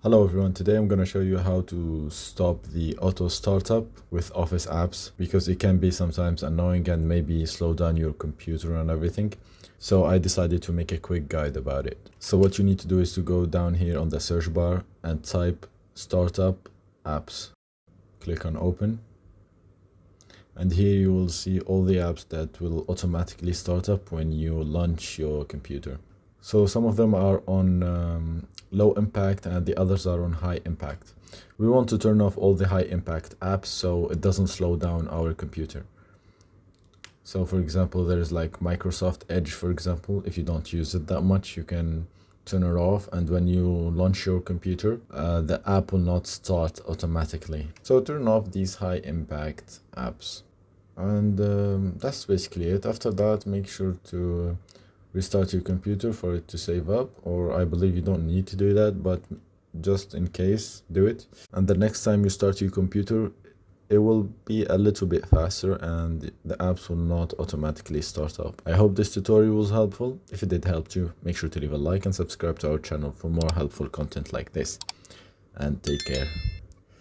Hello everyone, today I'm going to show you how to stop the auto startup with Office apps because it can be sometimes annoying and maybe slow down your computer and everything. So I decided to make a quick guide about it. So what you need to do is to go down here on the search bar and type startup apps. Click on open. And here you will see all the apps that will automatically start up when you launch your computer. So some of them are on low impact and the others are on high impact. We want to turn off all the high impact apps so it doesn't slow down our computer. So for example, there's like Microsoft Edge, for example. If you don't use it that much, you can turn it off, and when you launch your computer, the app will not start automatically. So turn off these high impact apps. And that's basically it. After that, make sure to restart your computer for it to save up, or I believe you don't need to do that, but just in case, do it. And the next time you start your computer, it will be a little bit faster and the apps will not automatically start up. I hope this tutorial was helpful. If it did help you, make sure to leave a like and subscribe to our channel for more helpful content like this. And take care.